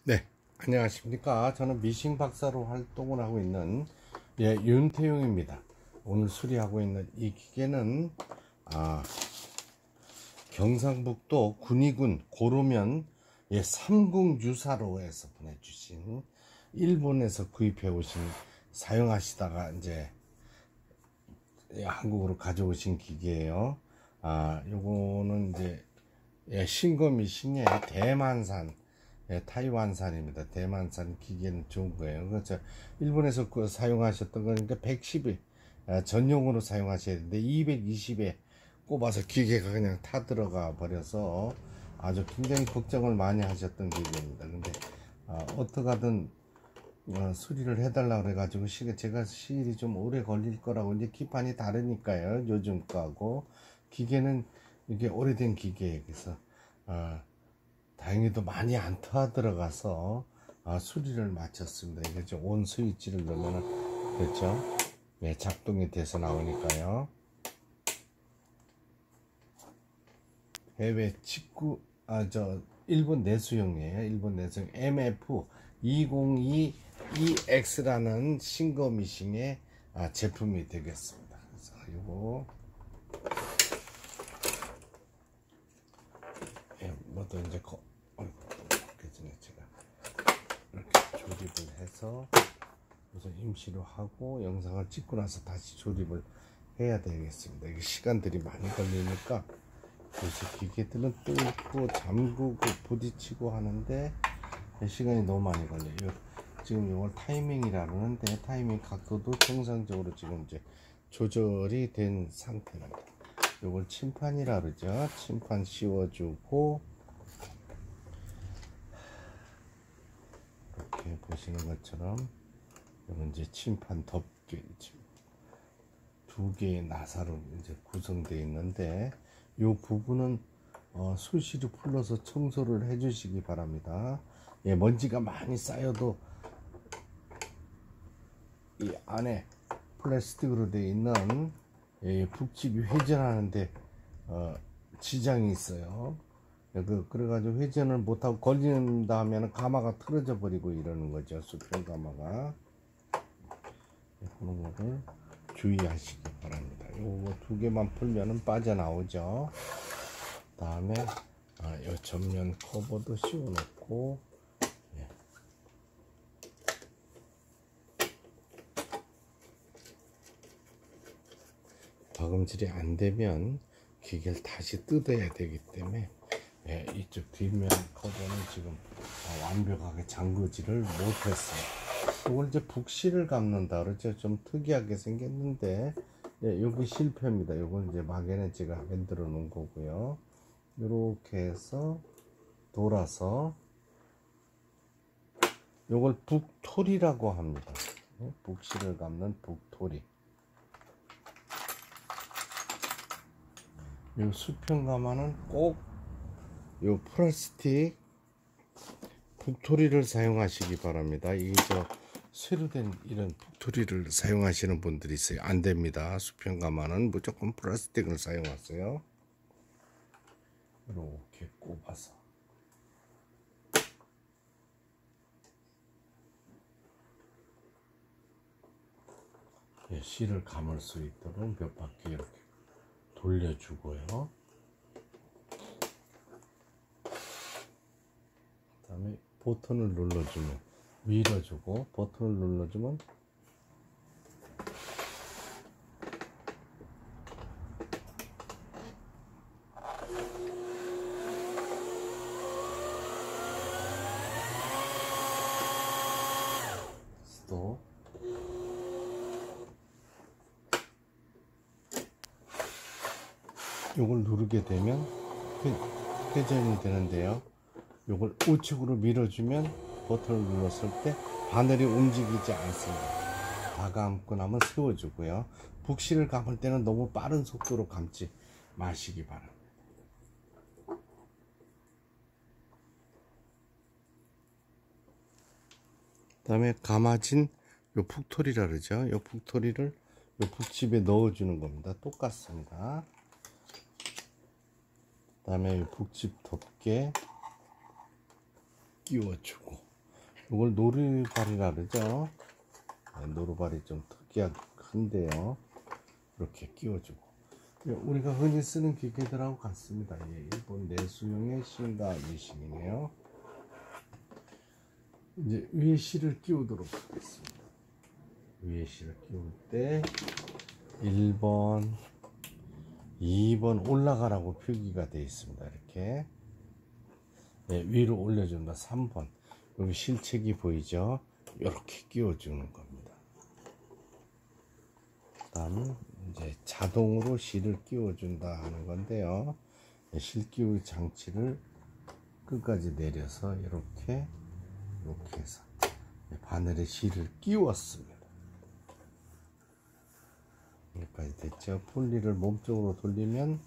네, 안녕하십니까. 저는 미싱 박사로 활동을 하고 있는 윤태용입니다. 오늘 수리하고 있는 이 기계는 경상북도 군위군 고르면 삼궁유사로에서 보내주신, 일본에서 구입해 오신, 사용하시다가 이제 한국으로 가져오신 기계예요. 요거는 이제 신거 미싱의 대만산, 타이완산입니다. 대만산 기계는 좋은 거예요. 그렇죠. 일본에서 사용하셨던 거니까 110에 전용으로 사용하셔야 되는데 220에 꼽아서 기계가 그냥 타 들어가 버려서 아주 굉장히 걱정을 많이 하셨던 기계입니다. 근데 어떡하든 수리를 해달라 그래가지고 제가 시일이 좀 오래 걸릴 거라고, 이제 기판이 다르니까요. 요즘 거하고 기계는 이게 오래된 기계에 그래서 다행히도 많이 안 타 들어가서 수리를 마쳤습니다. 이게 온 스위치를 넣으면은 그렇죠. 네, 작동이 돼서 나오니까요. 해외 직구 일본 내수용이에요. 일본 내수용 MF202EX라는 싱거 미싱의 제품이 되겠습니다. 그래서 이거 뭐도 이제 그 전에 제가 이렇게 조립을 해서 우선 임시로 하고 영상을 찍고 나서 다시 조립을 해야 되겠습니다. 이게 시간들이 많이 걸리니까 요새 기계들은 뚫고 잠그고 부딪히고 하는데 시간이 너무 많이 걸려요. 지금 이걸 타이밍이라 그러는데 타이밍 각도도 정상적으로 지금 이제 조절이 된 상태입니다. 이걸 침판이라 그러죠. 침판 씌워주고 이렇게 보시는 것처럼 이건 이제 침판 덮개 두 개의 나사로 이제 구성되어 있는데 이 부분은 수시로 풀러서 청소를 해 주시기 바랍니다. 먼지가 많이 쌓여도 이 안에 플라스틱으로 되어 있는 북집이 회전하는데 지장이 있어요. 그래가지고 회전을 못하고 걸린다 하면 가마가 틀어져 버리고 이러는 거죠. 수평 가마가. 그런 거를 주의하시기 바랍니다. 요거 두 개만 풀면은 빠져나오죠. 다음에 요 전면 커버도 씌워 놓고 박음질이 안 되면 기계를 다시 뜯어야 되기 때문에 이쪽 뒷면 커버는 지금 완벽하게 잠그지를 못했어요. 이걸 이제 북실을 감는다 그러죠. 좀 특이하게 생겼는데 여기 실패입니다. 이건 이제 막에는 제가 만들어 놓은 거고요. 이렇게 해서 돌아서 이걸 북토리라고 합니다. 북실을 감는 북토리. 이 수평 가마는 꼭 이 플라스틱 북토리를 사용하시기 바랍니다. 이게 쇠로 된 이런 북토리를 사용하시는 분들이 있어요. 안 됩니다. 수평 가마는 무조건 플라스틱을 사용하세요. 이렇게 꼽아서 실을 감을 수 있도록 몇 바퀴 이렇게 돌려주고요. 그 다음에 버튼을 눌러주면, 밀어주고 버튼을 눌러주면 스톱. 요걸 누르게 되면 회전이 되는데요. 요걸 우측으로 밀어주면 버튼을 눌렀을 때 바늘이 움직이지 않습니다. 다 감고 나면 세워주고요. 북실을 감을 때는 너무 빠른 속도로 감지 마시기 바랍니다. 그 다음에 감아진 요 북토리라 그러죠. 요 북토리를 요 북집에 넣어주는 겁니다. 똑같습니다. 그 다음에 북집 덮개 끼워주고 이걸 노루발이라 그러죠. 네, 노루발이 좀 특이하게 큰데요. 이렇게 끼워주고, 우리가 흔히 쓰는 기계들하고 같습니다. 예, 일본 내수용의 신가 미싱이네요. 이제 위에 실을 끼우도록 하겠습니다. 위에 실을 끼울 때 1번, 2번 올라가라고 표기가 되어 있습니다. 이렇게, 네, 위로 올려줍니다. 3번, 여기 실책이 보이죠? 이렇게 끼워주는 겁니다. 그 다음 이제 자동으로 실을 끼워준다 하는 건데요. 실 끼울 장치를 끝까지 내려서 이렇게 해서 바늘에 실을 끼웠습니다. 여기까지 됐죠. 폴리를 몸쪽으로 돌리면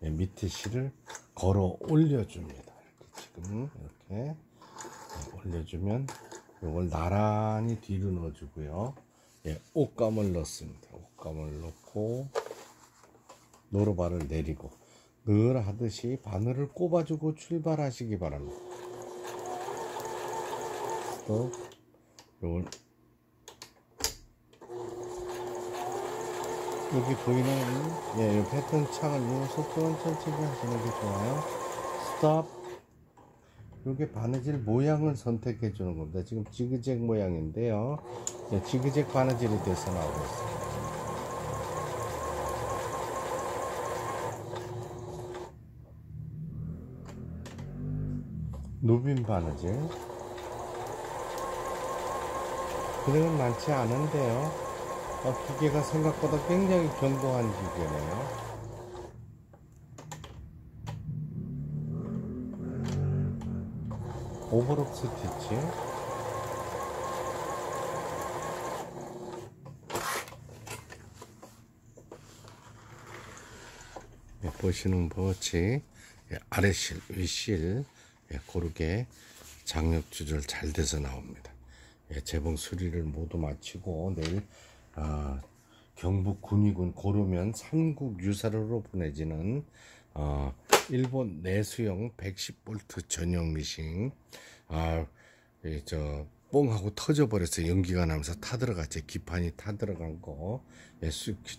밑에 실을 걸어 올려줍니다. 이렇게 지금 이렇게 올려주면 이걸 나란히 뒤로 넣어주고요. 옷감을 넣습니다. 옷감을 넣고 노루발을 내리고 늘 하듯이 바늘을 꼽아주고 출발하시기 바랍니다. 또 이걸 여기 보이는 이 패턴 창을 이 속도는 천천히 하시는 게 좋아요. 스톱. 이게 바느질 모양을 선택해 주는 겁니다. 지금 지그재그 모양인데요. 지그재그 바느질이 돼서 나오고 있습니다. 누빔 바느질. 기능은 많지 않은데요. 기계가 생각보다 굉장히 견고한 기계네요. 오버록 스티치. 보시는 것이 아래실, 윗실 고르게 장력 조절 잘 돼서 나옵니다. 재봉 수리를 모두 마치고 내일 경북 군위군 고르면 삼국 유사로로 보내지는 일본 내수용 110V 전용 미싱, 뽕하고 터져버려서 연기가 나면서 타들어갔죠. 기판이 타들어간 거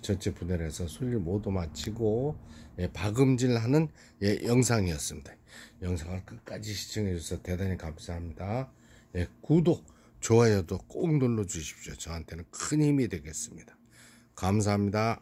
전체 분해를 해서 수리를 모두 마치고 박음질하는 영상이었습니다. 영상을 끝까지 시청해 주셔서 대단히 감사합니다. 구독, 좋아요도 꼭 눌러 주십시오. 저한테는 큰 힘이 되겠습니다. 감사합니다.